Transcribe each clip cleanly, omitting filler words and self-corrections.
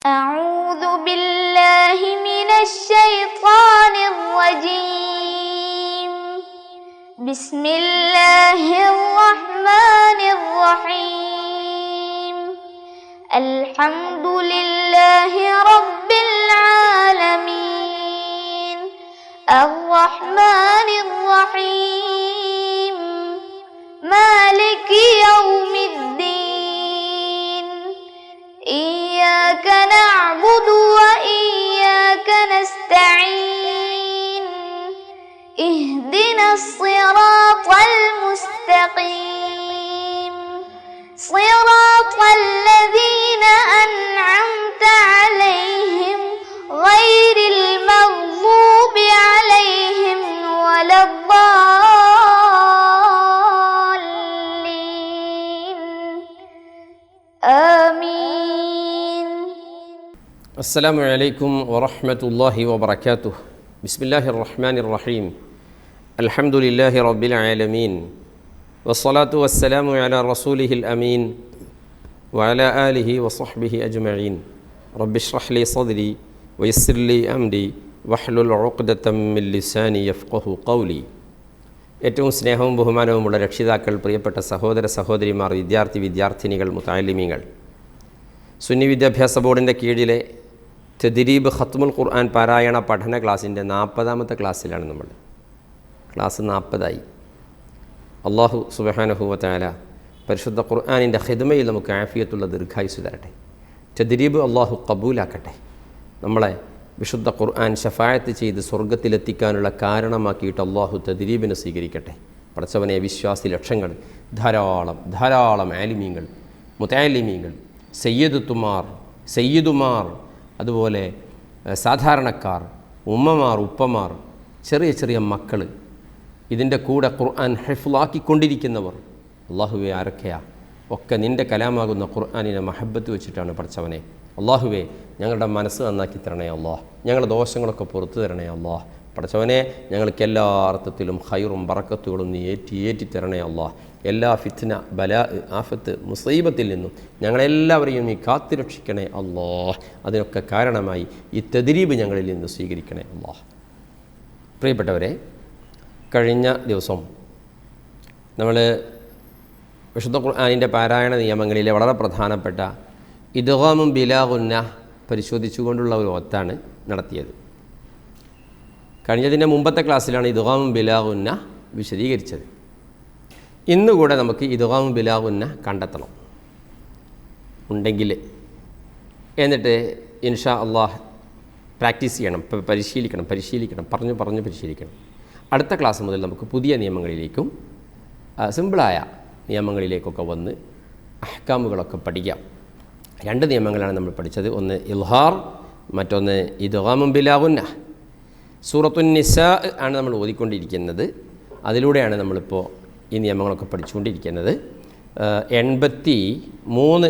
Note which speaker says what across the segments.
Speaker 1: أعوذ بالله من الشيطان الرجيم. بسم الله الرحمن الرحيم. الحمد لله رب العالمين. الرحمن الرحيم. مالك يوم الدين. إياك نعبد وإياك نستعين. اهدنا الصراط المستقيم. صراط الذين أنعمت عليهم غير المغضوب عليهم ولا الضالين. آمين.
Speaker 2: السلام عليكم ورحمة الله وبركاته. بسم الله الرحمن الرحيم. الحمد لله رب العالمين. والصلاة والسلام على رسوله الأمين وعلى آله وصحبه أجمعين. رب اشرح لي صدري ويسر لي أمري واحلل عقدة من لساني يفقه قولي. ഏറ്റവും സ്നേഹവും ബഹുമാനവുമുള്ള രക്ഷിതാക്കൾ, പ്രിയപ്പെട്ട സഹോദര സഹോദരിമാർ, വിദ്യാർത്ഥിനികൾ, മുതഅല്ലിമീങ്ങൾ, സുന്നി വിദ്യാഭ്യാസ ബോർഡിൻ്റെ കീഴിലെ തദ്രീബ് ഖത്മുൽ ഖുർആൻ പാരായണ പഠന ക്ലാസ്സിൻ്റെ 40ാമത്തെ ക്ലാസ്സിലാണ് നമ്മൾ. ക്ലാസ് 40ആയി. അള്ളാഹു സുബ്ഹാനഹു വ തആല പരിശുദ്ധ ഖുർആനിൻ്റെ ഖിദ്മയിൽ നമുക്ക് ആഫിയത്തുള്ള ദീർഘായുസ് തരട്ടെ. തദ്രീബ് അള്ളാഹു കബൂലാക്കട്ടെ. നമ്മളെ വിശുദ്ധ ഖുർആൻ ശഫായത്ത് ചെയ്ത് സ്വർഗത്തിലെത്തിക്കാനുള്ള കാരണമാക്കിയിട്ട് അള്ളാഹു തദ്രീബിനെ സ്വീകരിക്കട്ടെ. പടച്ചവനെ, വിശ്വാസി ലക്ഷങ്ങൾ, ധാരാളം ആലിമീങ്ങൾ, മുതഅല്ലിമീങ്ങൾ, സയ്യിദുമാർ, അതുപോലെ സാധാരണക്കാർ, ഉമ്മമാർ, ഉപ്പമാർ, ചെറിയ മക്കൾ, ഇതിൻ്റെ കൂടെ ഖുർആൻ ഹിഫ്ളാക്കിക്കൊണ്ടിരിക്കുന്നവർ, അള്ളാഹുവെ ആരൊക്കെയാ, ഒക്കെ നിൻ്റെ കലാമാകുന്ന ഖുർആനിനെ മഹബത്ത് വെച്ചിട്ടാണ് പടച്ചവനെ. അള്ളാഹുവെ, ഞങ്ങളുടെ മനസ്സ് നന്നാക്കി തരണേ അള്ളാഹ്. ഞങ്ങളുടെ ദോഷങ്ങളൊക്കെ പുറത്തു തരണേ അള്ളാഹ്. പടച്ചവനെ, ഞങ്ങൾക്ക് എല്ലാ അർത്ഥത്തിലും ഖൈറും ബറക്കത്തുകളും നീ ഏറ്റി തരണേ അള്ളാഹ്. എല്ലാ ഫിത്ന, ബലാ, ആഫത്ത്, മുസീബത്തിൽ നിന്നും ഞങ്ങളെല്ലാവരെയും നീ കാത്തുരക്ഷിക്കണേ അള്ളാഹ്. അതിനൊക്കെ കാരണമായി ഈ തദ്രീബ് ഞങ്ങളിൽ നിന്ന് സ്വീകരിക്കണേ അള്ളാഹ്. പ്രിയപ്പെട്ടവരെ, കഴിഞ്ഞ ദിവസം നമ്മൾ വിശുദ്ധ ഖുർആനിൻ്റെ പാരായണ നിയമങ്ങളിലെ വളരെ പ്രധാനപ്പെട്ട ഇദ്ഗാമും ബിലാ ഗുന്ന പരിശോധിച്ചുകൊണ്ടുള്ള ഒരു ഓത്താണ് നടത്തിയത്. കഴിഞ്ഞതിൻ്റെ മുമ്പത്തെ ക്ലാസ്സിലാണ് ഇദ്ഗാമും ബിലാ ഗുന്ന വിശദീകരിച്ചത്. ഇന്നുകൂടെ നമുക്ക് ഇദ്ഗാമും ബിലാ ഗുന്ന കണ്ടെത്തണം ഉണ്ടെങ്കിൽ, എന്നിട്ട് ഇൻഷാ അള്ളാഹ് പ്രാക്ടീസ് ചെയ്യണം, പരിശീലിക്കണം, പറഞ്ഞു പരിശീലിക്കണം. അടുത്ത ക്ലാസ് മുതൽ നമുക്ക് പുതിയ നിയമങ്ങളിലേക്കും സിമ്പിളായ നിയമങ്ങളിലേക്കൊക്കെ വന്ന് അഹ്കാമുകളൊക്കെ പഠിക്കാം. 2 നിയമങ്ങളാണ് നമ്മൾ പഠിച്ചത്. ഒന്ന് ഇൽഹാർ, മറ്റൊന്ന് ഇദ്ഗാമും ബിലാ ഗുന്ന. സൂറത്തുൻ നിസാ ആണ് നമ്മൾ ഓതിക്കൊണ്ടിരിക്കുന്നത്. അതിലൂടെയാണ് നമ്മളിപ്പോൾ ഈ നിയമങ്ങളൊക്കെ പഠിച്ചുകൊണ്ടിരിക്കുന്നത്. 83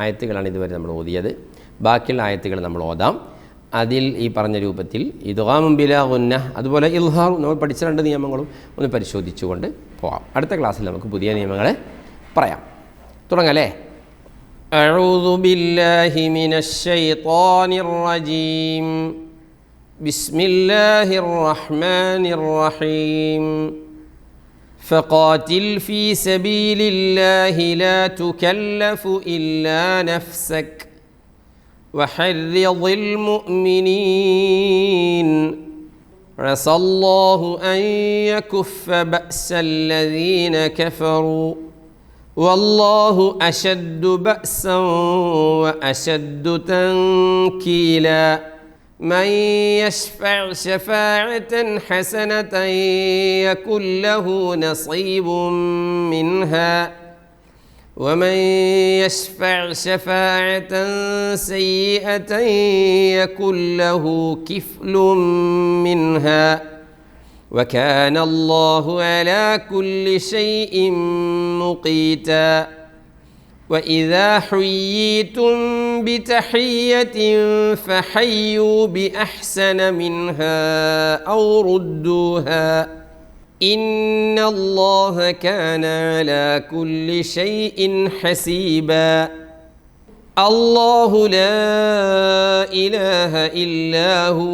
Speaker 2: ആയത്തുകളാണ് ഇതുവരെ നമ്മൾ ഓതിയത്. ബാക്കിയുള്ള ആയത്തുകൾ നമ്മൾ ഓതാം. അതിൽ ഈ പറഞ്ഞ രൂപത്തിൽ ഇദ്ഗാമും ബിലാ ഗുന്ന, അതുപോലെ ഇൽഹാറും നമ്മൾ പഠിച്ച 2 നിയമങ്ങളും ഒന്ന് പരിശോധിച്ചുകൊണ്ട് പോകാം. അടുത്ത ക്ലാസ്സിൽ നമുക്ക് പുതിയ നിയമങ്ങളെ പറയാം. തുടങ്ങല്ലേ? അഊദു ബില്ലാഹി മിനശ് ശൈത്വാനിർ റജീം. ബിസ്മില്ലാഹിർ റഹ്മാനിർ റഹീം. ഫഖാതിൽ ഫീ സബീലില്ലാഹി ലാ തുകല്ലഫു ഇല്ലാ നഫ്സക وحرض المؤمنين عسى الله أن يكف بأس الذين كفروا والله أشد بأسا وأشد تنكيلا من يشفع شفاعة حسنة يكن له نصيب منها ومن يشفع شفاعة سيئة يكن له كفل منها وكان الله على كل شيء مقيتا وإذا حييتم بتحية فحيوا بأحسن منها أو ردوها إن الله كان على كل شيء حسيبا. അല്ലാഹു ലാ ഇലാഹ ഇല്ലാഹു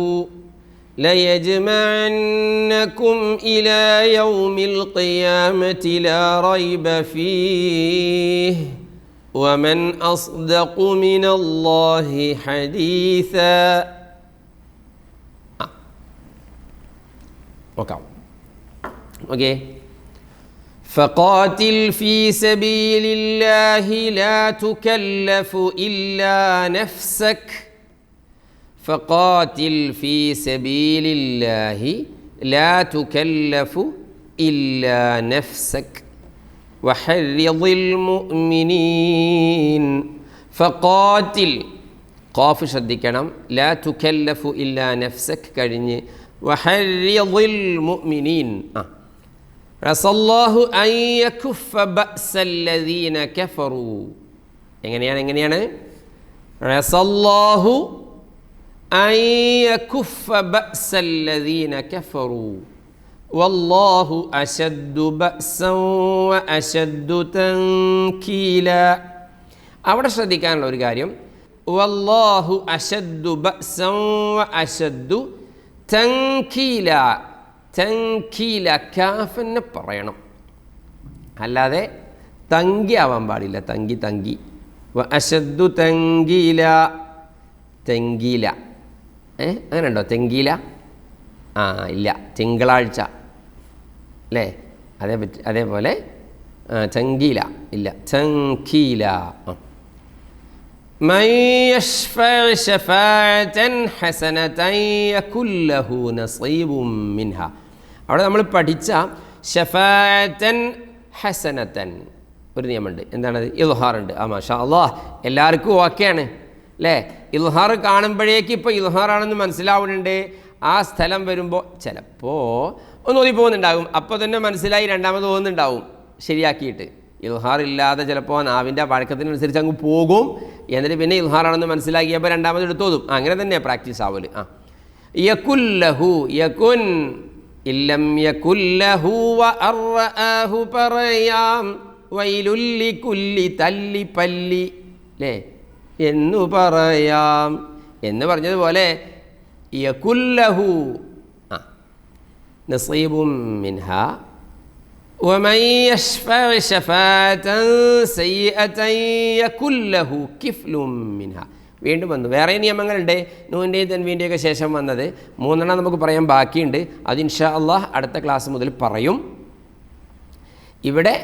Speaker 2: ലയജ്മഅന്നകും ഇലാ യൗമിൽ ഖിയാമത്തി ലാ റൈബ ഫീഹി വമൻ അസ്ദഖു മിനല്ലാഹി ഹദീസാ. ഓക്കെ. فقاتل في سبيل الله لا تكلف إلا نفسك. فقاتل في سبيل الله لا تكلف إلا نفسك وحرض المؤمنين. فقاتل ഖാഫ് ശ്രദ്ധിക്കണം. لا تكلف إلا نفسك കഴിഞ്ഞ് وحرض المؤمنين. റസല്ലാഹു അൻ യകുഫ ബഅസല്ലദീന കഫറൂ. എങ്ങനെയാണ് റസല്ലാഹു അൻ യകുഫ ബഅസല്ലദീന കഫറൂ വല്ലാഹു അശദ്ദു ബഅസൻ വഅശദ്ദു തൻകീല. അവിടെ ശ്രദ്ധിക്കാനുള്ള ഒരു കാര്യം, വല്ലാഹു അശദ്ദു ബഅസൻ വഅശദ്ദു തൻകീല. തൻകീല കാഫന്നെ പറയണം, അല്ലാതെ തങ്കി ആവാൻ പാടില്ല. തങ്കി അശദ്ദു തങ്കീല. തെങ്കീല അങ്ങനെ ഉണ്ടോ? തെങ്കീല ഇല്ല. തിങ്കളാഴ്ച അല്ലേ? അതേപോലെ തങ്കീല ഇല്ല. തൻകീല. മൻ യശ്ഫഅ ശഫാഅതൻ ഹസനതൻ യകുൽ ലഹു നസീബുൻ മിൻഹാ. അവിടെ നമ്മൾ പഠിച്ച ഷഫാഅതൻ ഹസനതൻ ഒരു നിയമമുണ്ട്. എന്താണത്? ഇൽഹാറുണ്ട്. മാഷാ അല്ലാഹ്, എല്ലാവർക്കും ഓക്കെയാണ് അല്ലേ? ഇൽഹാർ കാണുമ്പോഴേക്ക് ഇപ്പോൾ ഇൽഹാറാണെന്ന് മനസ്സിലാവുന്നുണ്ട്. ആ സ്ഥലം വരുമ്പോൾ ചിലപ്പോൾ ഒന്ന് ഓതി പോകുന്നുണ്ടാകും, അപ്പോൾ തന്നെ മനസ്സിലായി രണ്ടാമത് പോകുന്നുണ്ടാവും ശരിയാക്കിയിട്ട്. ഇൽഹാർ ഇല്ലാതെ ചിലപ്പോൾ നാവിൻ്റെ വഴക്കത്തിനനുസരിച്ച് അങ്ങ് പോകും, എന്നിട്ട് പിന്നെ ഇൽഹാറാണെന്ന് മനസ്സിലാക്കിയപ്പോൾ രണ്ടാമത് എടുത്തോതും. അങ്ങനെ തന്നെയാണ് പ്രാക്ടീസ് ആവല്. യകുല്ലഹു യകുൻ ഇല്ലം യകുല്ലഹു വഅർആഹു പറയാം വൈലുൽ ലികുല്ലി തല്ലി പല്ലി അല്ലേ എന്നു പറയാം എന്ന് പറഞ്ഞതുപോലെ യകുല്ലഹു നസീബും മിൻഹാ വമൻ യശ്ഫഅ ശഫാഅതൻ സയ്യിഅതൻ യകുൽ ലഹു കിഫ്ലുൻ മിൻഹാ. വീണ്ടും വന്നു. വേറെ നിയമങ്ങളുണ്ട് നൂൻ്റെയും തൻവീൻ്റെയൊക്കെ ശേഷം വന്നത്. 3 നമുക്ക് പറയാൻ ബാക്കിയുണ്ട്. അത് ഇൻഷാ അല്ലാഹ് അടുത്ത ക്ലാസ് മുതൽ പറയും. ഇവിടെ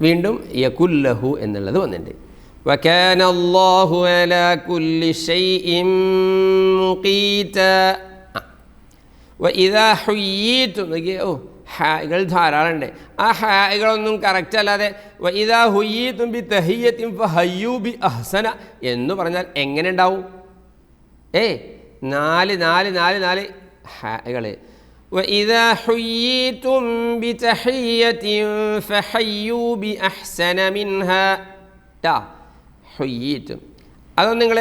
Speaker 2: വീണ്ടും യകുൽ ലഹു എന്നുള്ളത് വന്നിട്ടുണ്ട്. വകാന അല്ലാഹു അലാ കുല്ലി ഷൈഇൻ മുഖീതാ. വഇദാ ഹുയ്യീതും ഹാകൾ ധാരാളമുണ്ട്. ആ ഹാകളൊന്നും കറക്റ്റ് അല്ലാതെ വഇദാ ഹുയ്യീതും ബി തഹിയ്യത്തിൻ ഫഹയ്യൂ ബി അഹ്സന എന്ന് പറഞ്ഞാൽ എങ്ങനെ ഉണ്ടാവും? 4 ഹാകൾ. വഇദാ ഹുയ്യീതും ബി തഹിയ്യത്തിൻ ഫഹയ്യൂ ബി അഹ്സന മിൻഹാ. ഹുയ്യീതും അതൊന്നും നിങ്ങൾ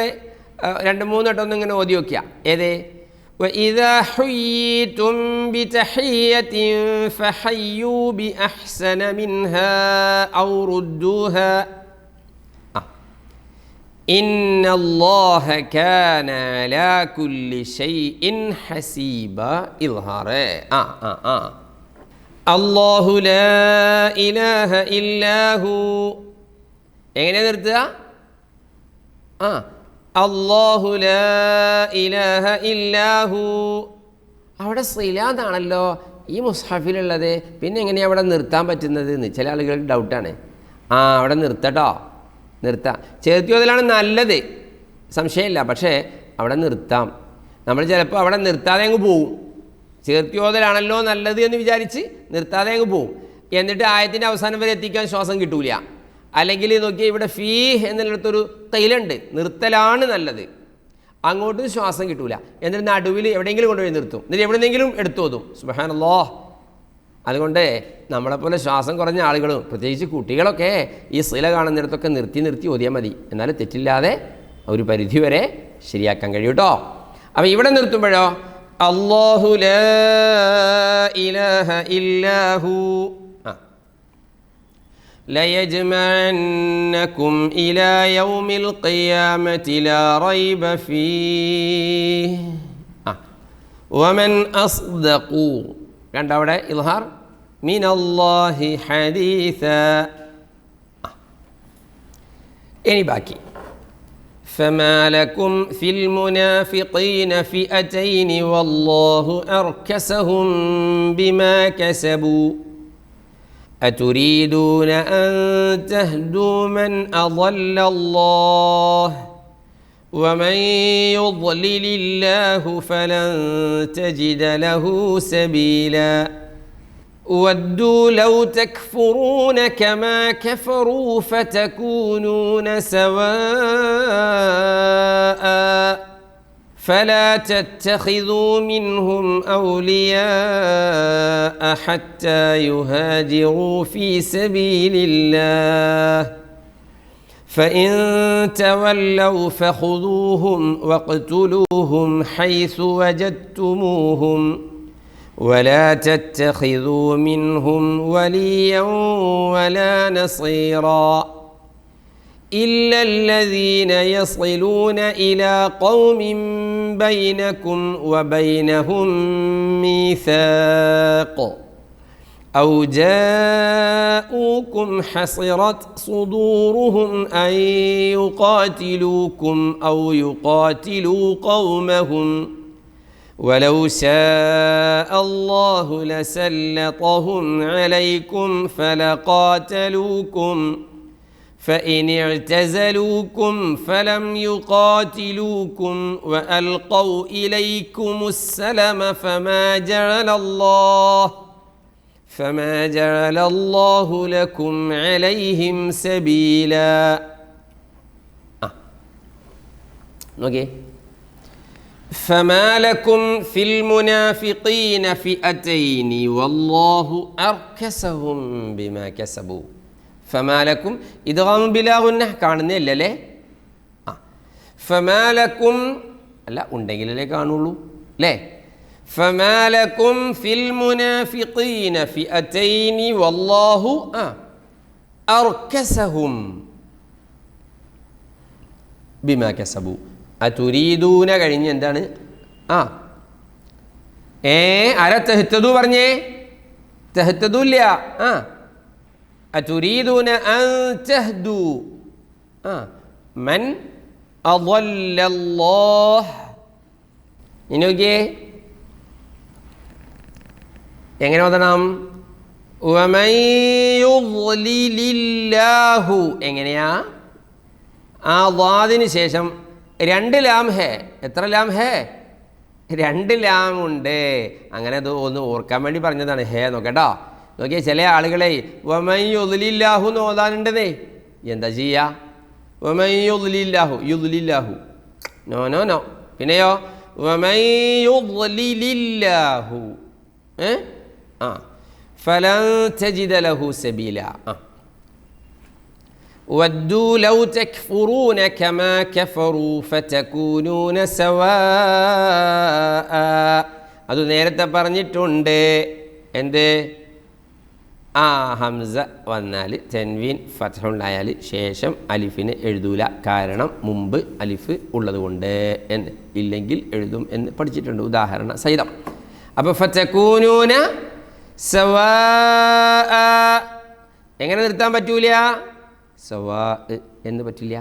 Speaker 2: 2-3 വട്ടം ഇങ്ങനെ ഓതി നോക്കിയ ഏതേ وإذا حييتم بتحية فحيوا بأحسن منها أو ردوها إن الله كان على كل شيء حسيبا. إظهار الله لا إله إلا هو. എങ്ങനെ നിർത്തുക? അല്ലാഹു ലാ ഇലാഹ ഇല്ലാഹു. അവിടെ സിലാദാണല്ലോ ഈ മുസ്ഹഫിലുള്ളത്, പിന്നെ എങ്ങനെയാണ് അവിടെ നിർത്താൻ പറ്റുന്നത് എന്ന് ചില ആളുകൾക്ക് ഡൗട്ടാണ്. അവിടെ നിർത്തട്ടോ, നിർത്താം. ചേർത്തിയോതിലാണ് നല്ലത്, സംശയമില്ല. പക്ഷേ അവിടെ നിർത്താം. നമ്മൾ ചിലപ്പോൾ അവിടെ നിർത്താതെ അങ്ങ് പോവും. ചേർത്തിയോതലാണല്ലോ നല്ലത് എന്ന് വിചാരിച്ച് നിർത്താതെ അങ്ങ് പോവും. എന്നിട്ട് ആയത്തിൻ്റെ അവസാനം വരെ എത്തിക്കാൻ ശ്വാസം കിട്ടൂല. അല്ലെങ്കിൽ നോക്കിയാൽ ഇവിടെ ഫീ എന്നുള്ളിടത്തൊരു തൈലുണ്ട്, നിർത്തലാണ് നല്ലത്. അങ്ങോട്ടും ശ്വാസം കിട്ടൂല. എന്നിട്ട് നടുവിൽ എവിടെയെങ്കിലും കൊണ്ടുപോയി നിർത്തും, എന്നിട്ട് എവിടെയെങ്കിലും എടുത്തോതും. സുബ്ഹാനല്ലാഹ്. അതുകൊണ്ട് നമ്മളെപ്പോലെ ശ്വാസം കുറഞ്ഞ ആളുകളും പ്രത്യേകിച്ച് കുട്ടികളൊക്കെ ഈ സില കാണുന്നിടത്തൊക്കെ നിർത്തി ഓതിയാൽ മതി. എന്നാലും തെറ്റില്ലാതെ ഒരു പരിധി വരെ ശരിയാക്കാൻ കഴിയും കേട്ടോ. അപ്പം ഇവിടെ നിർത്തുമ്പോഴോ അല്ലാഹു ലാ ഇലാഹ ഇല്ലാഹു. ലയജ്മഅന്നകും ഇലാ യൗമിൽ ഖിയാമത്തി ലാ റൈബ ഫീഹി വമൻ അസ്ദഖു. കണ്ടവിടെ ഇൽഹാർ മിനല്ലാഹി ഹദീസ. ഇനി ബാക്കി فما لكم في المنافقين فئتين والله أركسهم بما كسبوا أتريدون أن تهدوا من أضل الله ومن يضلل الله فلن تجد له سبيلا ودوا لو تكفرون كما كفروا فتكونون سواء فلا تتخذوا منهم أولياء حتى يهاجروا في سبيل الله فإن تولوا فخذوهم واقتلوهم حيث وجدتموهم ولا تتخذوا منهم وليا ولا نصيرا إلا الذين يصلون إلى قوم بينكم وبينهم ميثاق أو جاءوكم حصرت صدورهم أن يقاتلوكم أو يقاتلوا قومهم ولو شاء الله لسلطهم عليكم فلقاتلوكم فإن اعتزلوكم فلم يقاتلوكم وألقوا إليكم السلم فما جعل الله لكم عليهم سبيلا. Okay. فما لكم في المنافقين فئتين والله أركسهم بما كسبوا. فما لكم إدغام بلا غنة കാണുന്നില്ലല്ലേ? فما لكم അല്ല ഉണ്ടെങ്കിലല്ലേ കാണുള്ളൂ അല്ലേ? فما لكم في المنافقين فئتين والله أركسهم بما كسبوا. അതുരീദൂന കഴിഞ്ഞ് എന്താണ്? ആരാ തെഹ്തദു പറഞ്ഞേ? തെഹ്തദു ഇല്ല. അതുരീദൂന അൻ തഹ്ദു മൻ അളല്ലല്ലാഹ്. ഇനി നോക്കിയേ എങ്ങനെ ഓതണം? വമൻ യുദ്ലിലില്ലാഹു. എങ്ങനെയാ? ആ വാദിന് ശേഷം 2 ലാം ഹേ. എത്ര ലാം ഹേ? 2 ലാം ഉണ്ട്. അങ്ങനെ അത് ഒന്ന് ഓർക്കാൻ വേണ്ടി പറഞ്ഞതാണ് ഹേ നോക്കട്ടോ. നോക്കിയാൽ ചില ആളുകളെ വമൻ യുദ്ലില്ലാഹു എന്ന് ഓതാനുണ്ടെന്നേ. എന്താ ചെയ്യുക? വമൻ യുദ്ലില്ലാഹു നോ. പിന്നെയോ വമൻ യുദ്ലിലില്ലാഹു ഫലൻ തജിദ ലഹു സബീല. ودوا لو تكفرون كما كفروا فتكونون سواء. അത് നേരത്തെ പറഞ്ഞിട്ടുണ്ട്. എന്ത്? ഹംസ വന്നാൽ തൻവീൻ ഫത്ഹുണ്ടായാൽ ശേഷം അലിഫിന് എഴുതൂല. കാരണം മുമ്പ് അലിഫ് ഉള്ളത് കൊണ്ട് എന്ന്. ഇല്ലെങ്കിൽ എഴുതും എന്ന് പഠിച്ചിട്ടുണ്ട് ഉദാഹരണ സഹിതം. അപ്പോൾ ഫതകൂനൂന സവാഅ എങ്ങനെ നിർത്താൻ പറ്റൂല? സവാ എന്ന് പറ്റില്ല.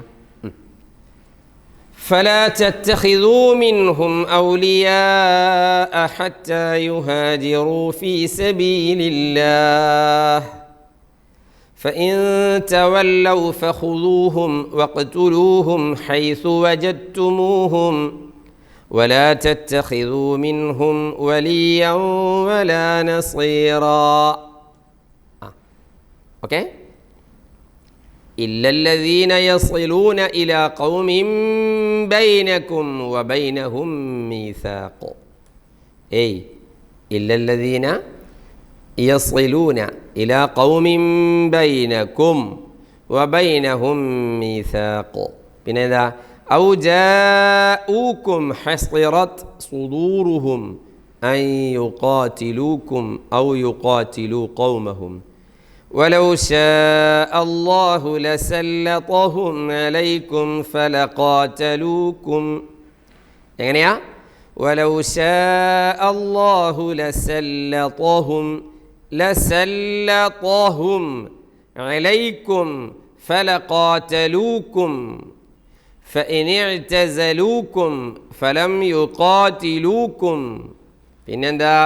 Speaker 2: فلا تتخذوا منهم أولياء حتى يهاجروا في سبيل الله فإن تولوا فخذوهم واقتلوهم حيث وجدتموهم ولا تتخذوا منهم وليا ولا نصيرا. Okay? إلا الذين يصلون إلى قوم بينكم وبينهم ميثاق. إلا الذين يصلون إلى قوم بينكم وبينهم ميثاق. بنذا أو جاءوكم حصرت صدورهم أن يقاتلوكم أو يقاتلوا قومهم വലൗ ശാഅ അല്ലാഹു ലസല്ലതഹും അലൈക്കും ഫലഖാതലൂക്കും. എങ്ങനെയാ? വലൗ ശാഅ അല്ലാഹു ലസല്ലതഹും അലൈക്കും ഫലഖാതലൂക്കും ഫഇൻ ഇഅ്തസലൂക്കും ഫലം യുഖാതിലൂക്കും. പിന്നെന്താ?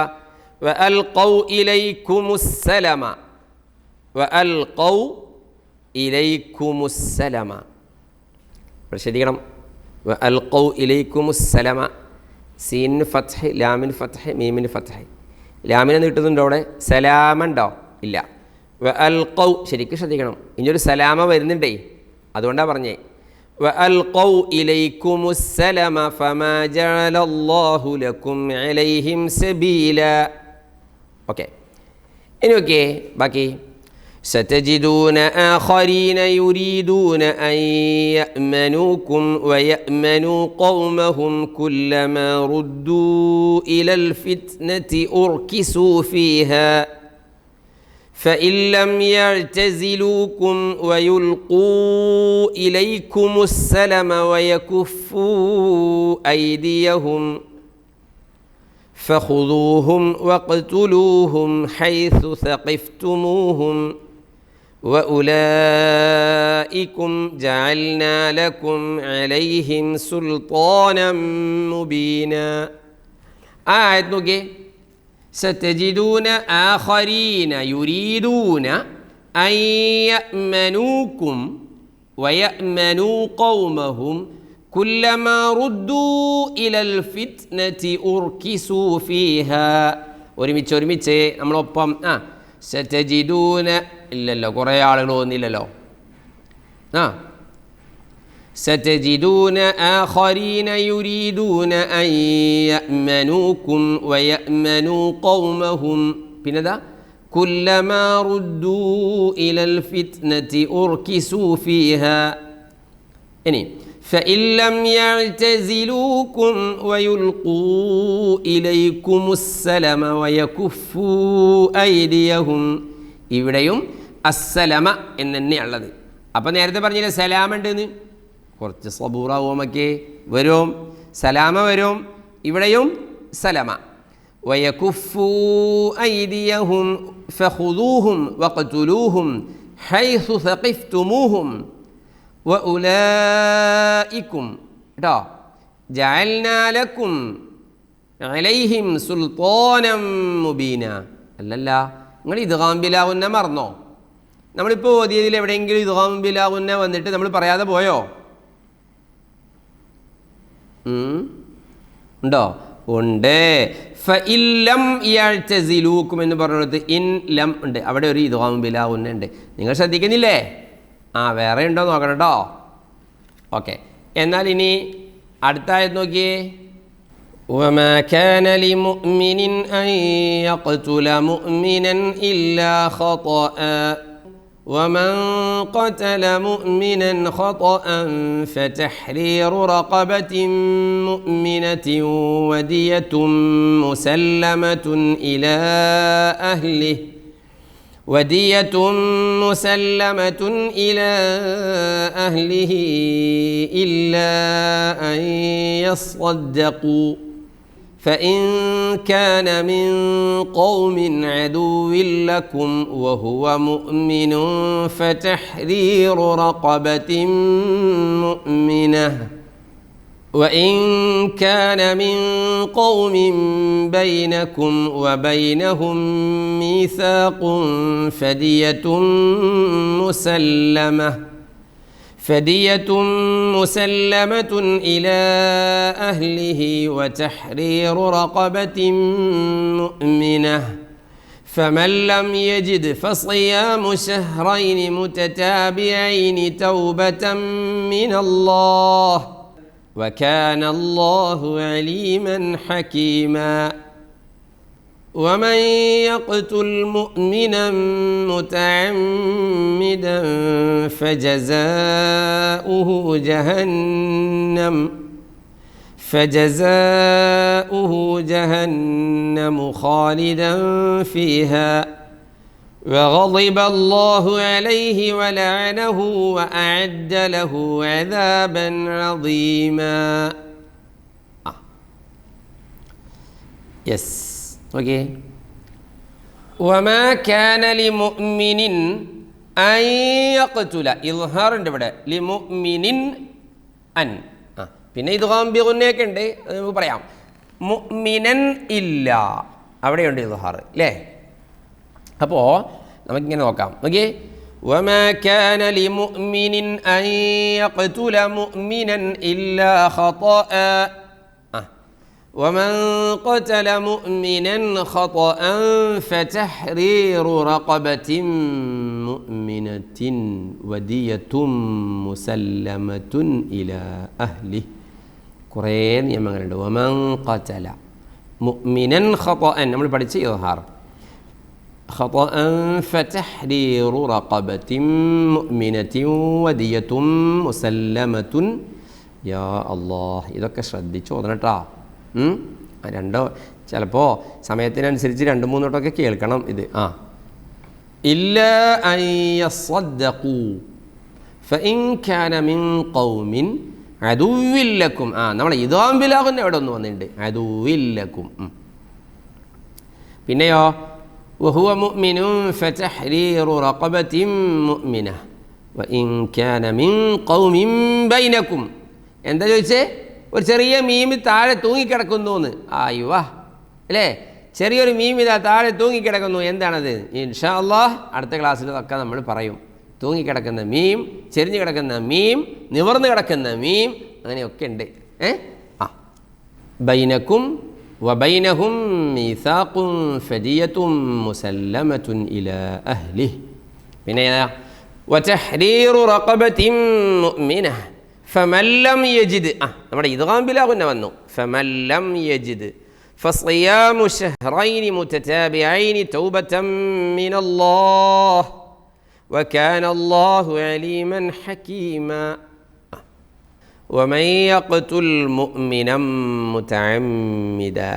Speaker 2: വഅൽഖൗ ഇലൈക്കുമുസ്സലമ വഅൽഖൗ ഇലൈക്കുമുസ്സലമ. ശ്രദ്ധിക്കണം. വഅൽഖൗ ഇലൈക്കുമുസ്സലമ. സീനിന് ഫത്ഹ്, ലാമിന് ഫത്ഹ്, മീമിന് ഫത്ഹ്. ലാമിനെ നീട്ടുന്നുണ്ടോ അവിടെ? സലാമുണ്ടോ? ഇല്ല. വഅൽഖൗ, ശരിക്കും ശ്രദ്ധിക്കണം. ഇനിയൊരു സലാമ വരുന്നുണ്ടേ, അതുകൊണ്ടാണ് പറഞ്ഞേ. വഅൽഖൗ ഇലൈക്കുമുസ്സലമ ഫമാ ജഅലല്ലാഹു ലക്കും അലൈഹിം സബീല. ഓക്കെ, ഇനി ഓക്കെ, ബാക്കി. സതജിദൂന ആഖരീന യുരീദൂന അൻ യഅ്മനൂകും വയഅ്മനൂ ഖൗമഹും കുല്ലമാ റുദ്ദൂ ഇലൽ ഫിത്നതി ഉർകിസൂ ഫീഹാ فإن لم يعتزلوكم ويلقوا إليكم السلم ويكفوا أيديهم فخذوهم واقتلوهم حيث ثقفتموهم وأولئكم جعلنا لكم عليهم سلطانا مبينا. آية نوكي. ستجدون آخرين يريدون أن يأمنوكم ويأمنوا قومهم كلما ردوا إلى الفتنة أركسوا فيها. ഒരുമിച്ച് നമ്മളൊപ്പം സതജിദൂന ഇല്ലല്ലോ, കുറേ ആളുകൾ ഒന്നില്ലല്ലോ. ستجدون آخرين يريدون أن يأمنوكم ويأمنوا قومهم بنذا كلما ردوا إلى الفتنة أركسوا فيها. يعني فإن لم يعتزلوكم ويلقوا إليكم السلم ويكفوا أيديهم. ഇവിടെയും അസ്സലമ എന്നെ ഉള്ളത്. അപ്പം നേരത്തെ പറഞ്ഞില്ലേ സലാമുണ്ടെന്ന്, കുറച്ച് സബൂറാവുമൊക്കെ വരും, സലാമ വരും. ഇവിടെയും സലമ. വയകുഫു ഐദിയഹും ഫഖുദൂഹും വഖ്തുലൂഹും ഹൈസു സഖിഫ്തുമൂഹും വഉലൈക്കും കേട്ടോ ജഅൽനാ ലക്കും അലൈഹിം സുൽത്താനം മുബീന. അല്ലല്ല, നിങ്ങൾ ഇദ്ഗാം ബിലാഗുന്ന മറന്നോ? നമ്മളിപ്പോൾ ഓതിയതിൽ എവിടെയെങ്കിലും ഇദ്ഗാം ബിലാഗുന്ന വന്നിട്ട് നമ്മൾ പറയാതെ പോയോ? ഉണ്ടോ? ഉണ്ട്. ഫഇൻ ലം യഅ്തസിലൂക്കും എന്ന് പറഞ്ഞിടത്ത് ഇൻ ലം ഉണ്ട്, അവിടെ ഒരു ഇദ്ഗാം ബിലാഗുന്ന ഉണ്ട്. നിങ്ങൾ ശ്രദ്ധിക്കുന്നില്ലേ? വേറെ ഉണ്ടോ നോക്കണം കേട്ടോ. ഓക്കെ, എന്നാൽ ഇനി അടുത്ത ആയത് നോക്കിയേ. وما كان لمؤمن أن يقتل مؤمنا إلا خطأ ومن قتل مؤمنا خطأ فتحرير رقبة مؤمنة ودية مسلمة إلى أهله إلا أن يصدقوا فإن كان من قوم عدو لكم وهو مؤمن فتحرير رقبة مؤمنة وإن كان من قوم بينكم وبينهم ميثاق فدية مسلمة إلى أهله وتحرير رقبة مؤمنة فمن لم يجد فصيام شهرين متتابعين توبة من الله وكان الله عليما حكيما ومن يقتل مؤمنا متعمدا فجزاؤه جهنم خالدا فيها وغضب الله عليه ولعنه وأعد له عذابا عظيما. Yes, okay. وما كان لمؤمن أن يقتل, ഇദ്ഹാറുണ്ട് ഇവിടെ, ലിമുഅ്മിനിൻ അൻ. പിന്നെ ഇദ്ഗാം ബിഗുന്നയൊക്കെ ഉണ്ട്, അത് നമുക്ക് പറയാം. മുഅ്മിനൻ ഇല്ല, അവിടെയുണ്ട് ഇദ്ഹാർ അല്ലേ. അപ്പോൾ നമുക്കിങ്ങനെ നോക്കാം. ഓക്കെ. وما كان لمؤمن أن يقتل مؤمنا إلا خطأ ومن قتل مؤمنا خطأ فتحرير رقبة مؤمنة ودية مسلمة إلى أهله. കുറേ നിയമങ്ങളുണ്ട്. ومن قتل مؤمنا خطأ നമ്മൾ പഠിച്ച ഇദ്ഹാർ. خطأ فتحرير رقبة مؤمنة ودية مسلمة. യാ അല്ലാഹ്, ഇതൊക്കെ ശ്രദ്ധിച്ചു ഓതണട്ടാ. രണ്ടോ ചിലപ്പോൾ സമയത്തിനനുസരിച്ച് 2-3 വട്ടമൊക്കെ കേൾക്കണം ഇത്. ഇല്ല അൻ യസ്സദ്ദഖൂ ഫഇൻ കാന മിൻ ഖൗമിൻ അദുവ്വിൻ ലക്കും. നമ്മൾ ഇദ്ഗാം ബിലാഗുന്ന ഇവിടെ ഒന്ന് വന്നിട്ടുണ്ട്, അദുവ്വിൻ ലക്കും. പിന്നെയോ വഹുവ മുഅ്മിനുൻ ഫതഹ്രീറു റഖബത്തിൻ മുഅ്മിന വഇൻ കാന മിൻ ഖൗമിൻ ബൈനക്കും. എന്താ ചോദിച്ചേ? ഒരു ചെറിയ മീമി താഴെ തൂങ്ങിക്കിടക്കുന്നു എന്ന്. ആയുവാ അല്ലേ, ചെറിയൊരു മീം ഇതാ താഴെ തൂങ്ങിക്കിടക്കുന്നു. എന്താണത്? ഇൻഷാ അല്ലാഹ് അടുത്ത ക്ലാസ്സിൽ ഒക്കെ നമ്മൾ പറയും. തൂങ്ങിക്കിടക്കുന്ന മീം, ചെരിഞ്ഞു കിടക്കുന്ന മീം, നിവർന്ന് കിടക്കുന്ന മീം, അങ്ങനെയൊക്കെ ഉണ്ട്. ബൈനക്കും വബൈനഹും മീസാഖുൻ ഫദിയത്തുൻ മുസല്ലമത്തുൻ ഇലാ അഹ്ലിഹി. പിന്നെ വതഹ്രീറു റഖബത്തിൻ മുഅ്മിനഹ فمن لم يجد നമ്മുടെ ഇദ്ഗാം ബിലാഗുന്ന വന്നു. فمن لم يجد فصيام شهرين متتابعين توبة من الله وكان الله عليما حكيما. ومن يقتل مؤمنا متعمدا,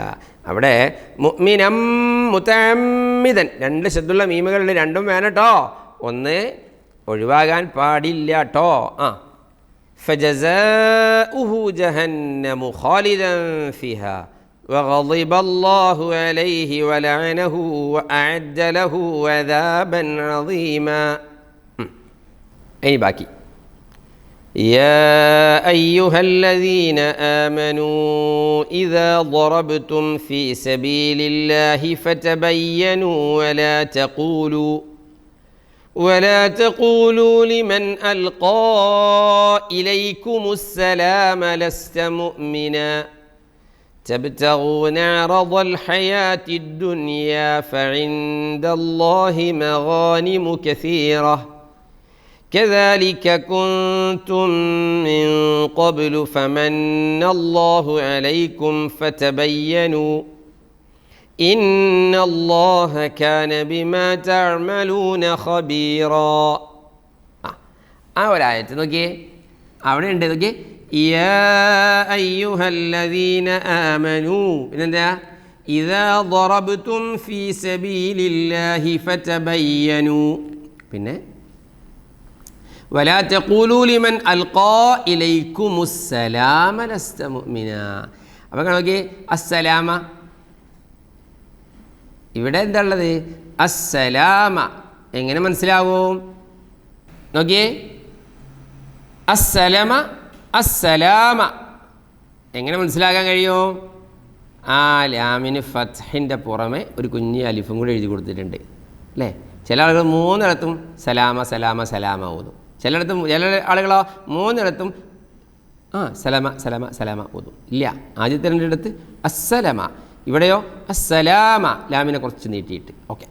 Speaker 2: അവിടെ മുഅ്മിനം മുതഅമ്മിദൻ 2 ശബ്ദുള്ള മീമുകളുടെ രണ്ടും വേണം കേട്ടോ, ഒന്ന് ഒഴിവാകാൻ പാടില്ല കേട്ടോ. فجزاؤه جهنم خالدا فيها وغضب الله عليه ولعنه وأعد له عذابا عظيما. أي باقي. يا أيها الذين آمنوا إذا ضربتم في سبيل الله فتبينوا ولا تقولوا لمن ألقى إليكم السلام لست مؤمنا تبتغون عرض الحياة الدنيا فعند الله مغانم كثيرة كذلك كنتم من قبل فمن الله عليكم فتبينوا إن الله كان بما تعملون خبيرا. ഒരായത്ത് നോക്കിയേ, അവിടെ ഉണ്ട് നോക്കിയേ, യാ അയ്യുഹല്ലദീന ആമനൂ. പിന്നെന്താ? ഇദാ ضربتم في سبيل الله فتبينوا. പിന്നെ ولا تقولوا لمن ألقى إليكم السلام لست مؤمنا. അപ്പോൾ നോക്കിയേ, അസ്സലാമ ഇവിടെ എന്താ ഉള്ളത്? അസ്സലാമ. എങ്ങനെ മനസ്സിലാവും? നോക്കിയേ, അസ്സലമ അസ്സലാമ എങ്ങനെ മനസ്സിലാക്കാൻ കഴിയും? ലാമിന് ഫത്ഹിൻ്റെ പുറമെ ഒരു കുഞ്ഞ് അലിഫും കൂടി എഴുതി കൊടുത്തിട്ടുണ്ട് അല്ലേ. ചില ആളുകൾ 3 സലാമ സലാമ സലാമ ഓതും, ചില ആളുകളോ 3 സലാമ സലാമ സലാമ ഓതും. ഇല്ല, ആദ്യത്തെ 2 അസ്സലമ. ഇവിടെയോ അസ്സലാമ, ലാമിനെ കുറച്ച് നീട്ടിയിട്ട്. ഓക്കെ.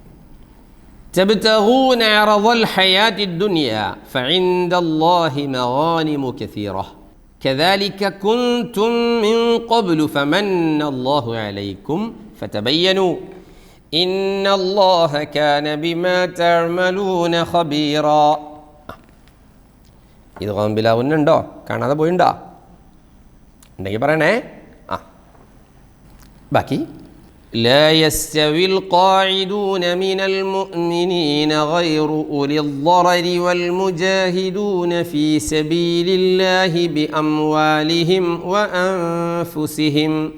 Speaker 2: تبتغون عرض الحياة الدنيا فعند الله مغانم كثيرة كذلك كنتم من قبل فمن الله عليكم فتبينوا إن الله كان بما تعملون خبيرا. ഇത് ബിലാഗുന്നുണ്ടോ? കാണാതെ പോയിണ്ടോ? ഉണ്ടെങ്കിൽ പറയണേ. ബാക്കി لا يستوي القاعدون من المؤمنين غير أولي الضرر والمجاهدون في سبيل الله بأموالهم وأنفسهم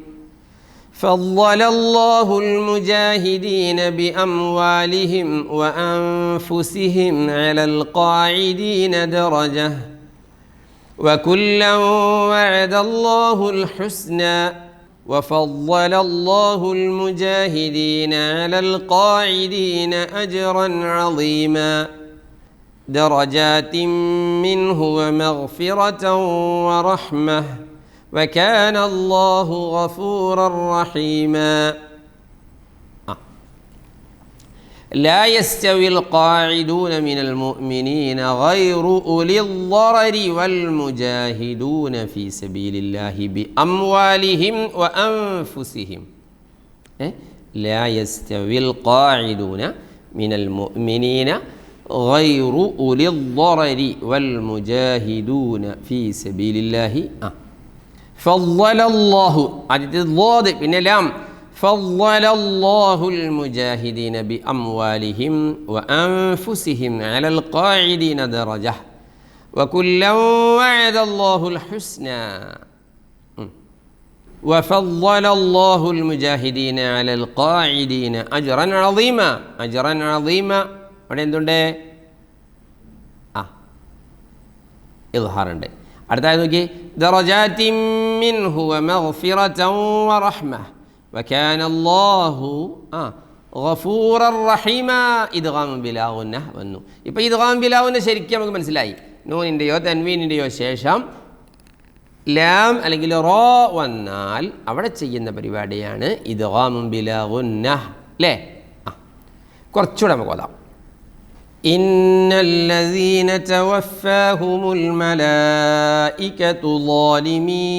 Speaker 2: فضل الله المجاهدين بأموالهم وأنفسهم على القاعدين درجة وكلا وعد الله الحسنى وفضل الله المجاهدين على القاعدين أجرا عظيما درجات منه ومغفرة ورحمة وكان الله غفورا رحيما لا يستوي القاعدون من المؤمنين غير أولي الضرر والمجاهدون في سبيل الله بأموالهم وأنفسهم لا يستوي القاعدون من المؤمنين غير أولي الضرر والمجاهدون في سبيل الله فضل الله عدد الضاد بن لام فضل الله المجاهدين بأموالهم وأنفسهم على القاعدين درجة وكلا وعد الله الحسنى وفضل الله المجاهدين على القاعدين أجرا عظيما أجرا عظيما എന്തുണ്ട് ഇദ്ഹാറുണ്ട് അടുത്തായത് നോക്കി ദറജാതിൻ മിൻഹു വമഗ്ഫിറതൻ വറഹ്മ വകാന അല്ലാഹു ഗഫൂറർ റഹീമ ഇദ്ഗാം ബിലാ ഗുന്നഹ വന്നു. ഇപ്പോൾ ഇദ്ഗാം ബിലാ ഗുന്നഹ ശരിക്കും നമുക്ക് മനസ്സിലായി. നൂനിൻ്റെയോ തൻവീനിൻ്റെയോ ശേഷം ലാം അല്ലെങ്കിൽ റോ വന്നാൽ അവിടെ ചെയ്യുന്ന പരിപാടിയാണ് ഇദ്ഗാം ബിലാ ഗുന്നഹ അല്ലേ? കുറച്ചുകൂടെ നമുക്ക് ഓതാം. إن الذين توفاهم الملائكة ظالمي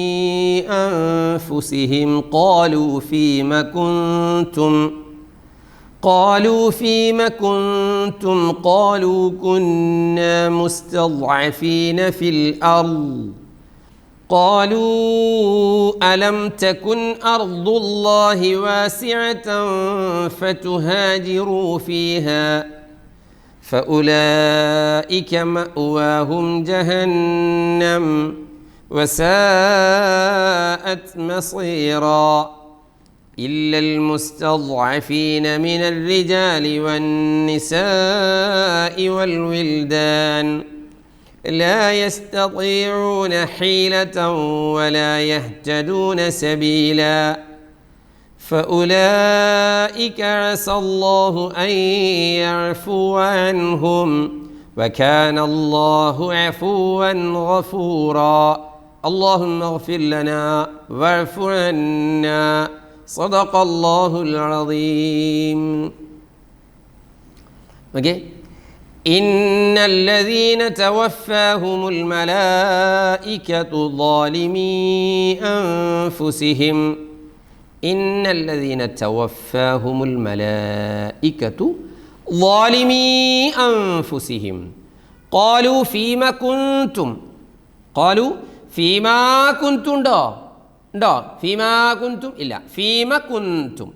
Speaker 2: أنفسهم قالوا فيم كنتم قالوا كنا مستضعفين في الأرض قالوا ألم تكن أرض الله واسعة فتهاجروا فيها فأولئك مأواهم جهنم وساءت مصيرا إلا المستضعفين من الرجال والنساء والولدان لا يستطيعون حيلة ولا يهتدون سبيلا فأولئك عسى الله أن يعفو عنهم وكان الله عفوا غفورا اللهم اغفر لنا واعف عنا صدق الله العظيم. Okay. إن الذين توفاهم الملائكة ظالمي أنفسهم إن الذين توفاهم الملائكة ظالمي أنفسهم قالوا فيما كنتم ഉണ്ടോ ഫീമാ കുന്തും ഇല്ല ഫീമാ കുന്തും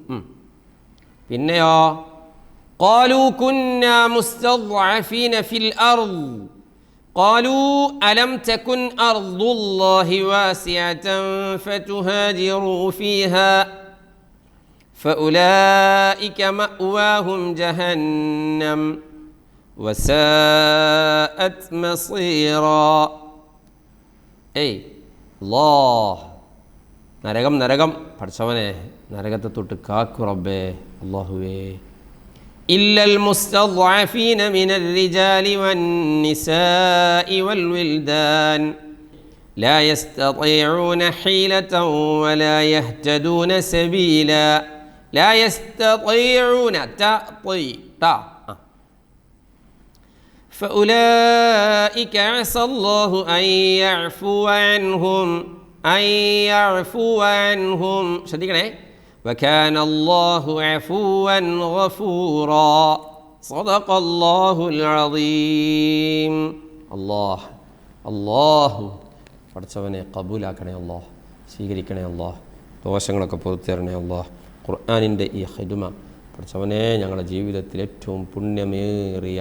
Speaker 2: പിന്നെയോ قالوا كنا مستضعفين في الأرض قالوا ألم تكن أرض الله واسعة فتهاجروا فيها فأولئك مأواهم جهنم وساءت مصيرا الله നരകം പഠിച്ചവനെ നരകത്തെ തൊട്ട് കാക്കു റബ്ബേ അല്ലാഹുവേ إلا المستضعفين من الرجال والنساء والولدان لا يستطيعون حيلة ولا يهتدون سبيلا لا يستطيعون فأولئك عسى الله أن يعفو عنهم شديقنا وكان الله عفوا غفورا صدق الله العظيم. അല്ലാഹു പഠിച്ചവനെ കബൂലാക്കണേ അല്ലാഹ്, സ്വീകരിക്കണേ അല്ലാഹ്, ദോഷങ്ങളൊക്കെ പൊറുത്തരണേ അല്ലാഹ്, ഖുർആനിൻ്റെ ഈ ഹിദ്മ പഠിച്ചവനെ ഞങ്ങളുടെ ജീവിതത്തിൽ ഏറ്റവും പുണ്യമേറിയ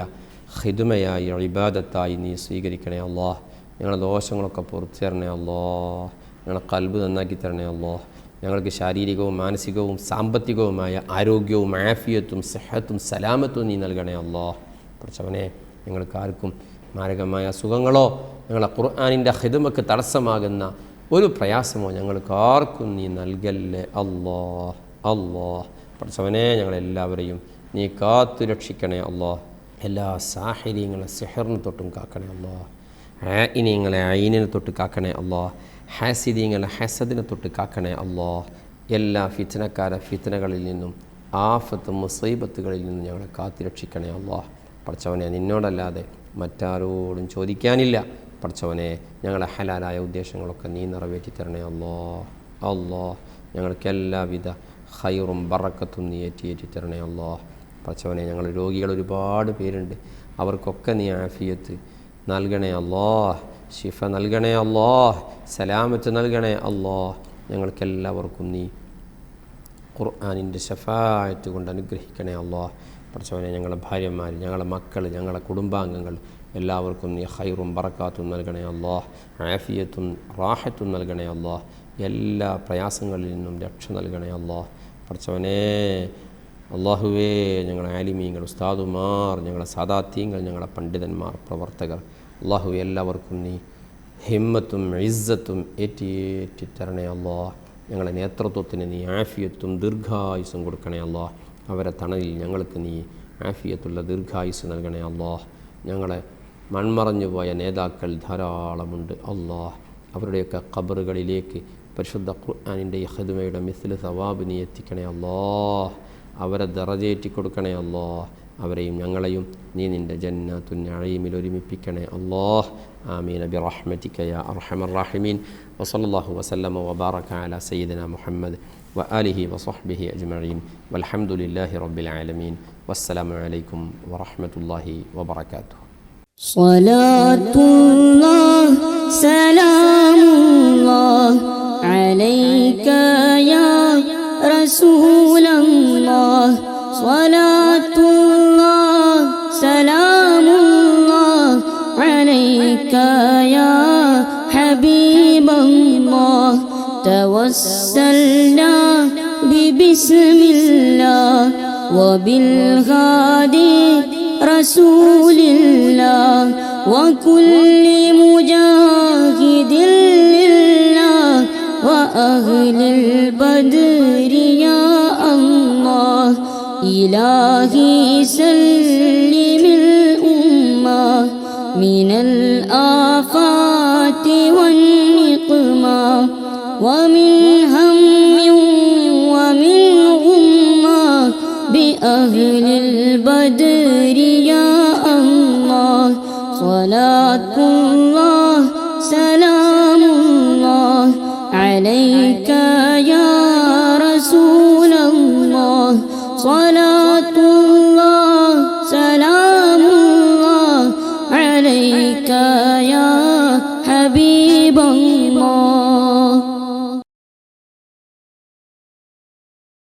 Speaker 2: ഹിദ്മയായി ഇബാദത്തായി നീ സ്വീകരിക്കണേ അല്ലാഹ്. ഞങ്ങളുടെ ദോഷങ്ങളൊക്കെ പുറത്തു തരണേ അല്ലാഹ്. ഞങ്ങളുടെ ഖൽബ് നന്നാക്കി തരണേ അല്ലാഹ്. ഞങ്ങൾക്ക് ശാരീരികവും മാനസികവും സാമ്പത്തികവുമായ ആരോഗ്യവും ആഫിയത്തും സിഹത്തും സലാമത്തും നീ നൽകണേ അല്ലാഹ്. പഠിച്ചവനെ ഞങ്ങൾക്ക് ആർക്കും മാരകമായ അസുഖങ്ങളോ ഞങ്ങളെ ഖുർആനിൻ്റെ ഹിദ്മക്ക് തടസ്സമാകുന്ന ഒരു പ്രയാസമോ ഞങ്ങൾക്ക് ആർക്കും നീ നൽകല്ലേ അല്ലാഹ്. അല്ലാഹ് പഠിച്ചവനെ ഞങ്ങളെല്ലാവരെയും നീ കാത്തു രക്ഷിക്കണേ അല്ലാഹ്. എല്ലാ സാഹിര്യങ്ങളെ സിഹറിന് തൊട്ടും കാക്കണേ അല്ലാഹ്. ആയിനിങ്ങളെ ഐനിനെ തൊട്ട് കാക്കണേ അല്ലാഹ്. ഹാസിദീങ്ങളെ ഹസദിനെ തൊട്ട് കാക്കണേ അല്ലാഹ്. എല്ലാ ഫിത്നകളിൽ നിന്നും ആഫത്ത് മുസീബത്തുകളിൽ നിന്നും ഞങ്ങളെ കാത്തു രക്ഷിക്കണേ അല്ലാഹ്. പഠിച്ചവനെ നിന്നോടല്ലാതെ മറ്റാരോടും ചോദിക്കാനില്ല. പഠിച്ചവനെ ഞങ്ങളെ ഹലാലായ ഉദ്ദേശങ്ങളൊക്കെ നീ നിറവേറ്റി തരണേ അല്ലാഹ്. അല്ലാഹ് ഞങ്ങൾക്ക് എല്ലാവിധ ഖൈറും ബറക്കത്തും നീ ഏറ്റി തരണേ അല്ലാഹ്. പഠിച്ചവനെ ഞങ്ങൾ രോഗികൾ ഒരുപാട് പേരുണ്ട്. അവർക്കൊക്കെ നീ ആഫിയത്ത് നൽകണേ അല്ലാഹ്. ശിഫ നൽകണേ അല്ലാഹ്. സലാമത്ത് നൽകണേ അല്ലാഹ്. ഞങ്ങൾക്കെല്ലാവർക്കും നീ ഖുർആനിൻ്റെ ശഫാഅത്ത് കൊണ്ട് അനുഗ്രഹിക്കണേ അല്ലാഹ്. പഠിച്ചവനെ ഞങ്ങളുടെ ഭാര്യമാർ, ഞങ്ങളുടെ മക്കൾ, ഞങ്ങളുടെ കുടുംബാംഗങ്ങൾ എല്ലാവർക്കും നീ ഖൈറും ബറക്കാത്തും നൽകണേ അല്ലാഹ്. ആഫിയത്തും റാഹത്തും നൽകണേ അല്ലാഹ്. എല്ലാ പ്രയാസങ്ങളിൽ നിന്നും രക്ഷ നൽകണേ അല്ലാഹ്. പഠിച്ചവനെ അല്ലാഹുവേ ഞങ്ങളുടെ ആലിമീങ്ങൾ, ഉസ്താദുമാർ, ഞങ്ങളുടെ സാദാത്യങ്ങൾ, ഞങ്ങളുടെ പണ്ഡിതന്മാർ, പ്രവർത്തകർ അല്ലാഹുവേ എല്ലാവർക്കും നീ ഹിമ്മത്തും ഇസ്സത്തും ഏറ്റി തരണേ അല്ലാഹ്. ഞങ്ങളുടെ നേതൃത്വത്തിന് നീ ആഫിയത്തും ദീർഘായുസ്സും കൊടുക്കണേ അല്ലാഹ്. അവരെ തണലിൽ ഞങ്ങൾക്ക് നീ ആഫിയത്തുള്ള ദീർഘായുസ് നൽകണേ അല്ലാഹ്. ഞങ്ങളെ മൺമറഞ്ഞു പോയ നേതാക്കൾ ധാരാളമുണ്ട് അല്ലാഹ്. അവരുടെയൊക്കെ ഖബറുകളിലേക്ക് പരിശുദ്ധ ഖുർആനിൻ്റെ ഈ ഖിദ്മയുടെ മിസ്ല് സവാബ് നീ എത്തിക്കണേ അല്ലാഹ്. അവരെ ദറജേറ്റി കൊടുക്കണേ അല്ലാഹ്. അവരെയും ഞങ്ങളെയും നീ നിൻ്റെ ജന്നത്തുൻ നഈമിൽ ഒരുമിപ്പിക്കണേ അല്ലാഹ്. ആമീൻ ബിറഹ്മതിക യാ അർഹമർ റഹീമീൻ. വസല്ലല്ലാഹു വസല്ലമ വബാറക അലാ സയ്യിദിനാ മുഹമ്മദ് വആലിഹി വസഹ്ബിഹി അജ്മഈൻ വൽഹംദുലില്ലാഹി റബ്ബിൽ ആലമീൻ. വസ്സലാമു അലൈക്കും വറഹ്മത്തുള്ളാഹി വബറകാതുഹു.
Speaker 3: സ്വലാത്തുല്ലാഹ് സലാമുല്ലാഹ് അലൈക യാ റസൂലല്ലാഹ്. സ്വലാത്തുല്ലാഹ് സലാമുല്ലാഹ് അലൈക യാ ഹബീബല്ലാഹ്. തവസ്സൽനാ ബിബിസ്മില്ലാഹ് വബിൽഹാദി റസൂലില്ലാഹ് വകുല്ലി മുജാഹിദിൻ ലില്ലാഹ് വഅഹ്ലിൽ ബദ്രി യാ അല്ലാഹ്. ഇലാഹി സല്ലിമിൽ ഉമ്മah മിനൽ ആഫാതി വന്നിഖ്മാ വമിൻ ഹമ്മിൻ വമിൻ ഗുമ്മാ ബിഅഹ്ലിൽ ബദ്രി യാ അല്ലാഹ്. സ്വലാത്തുല്ലാഹ്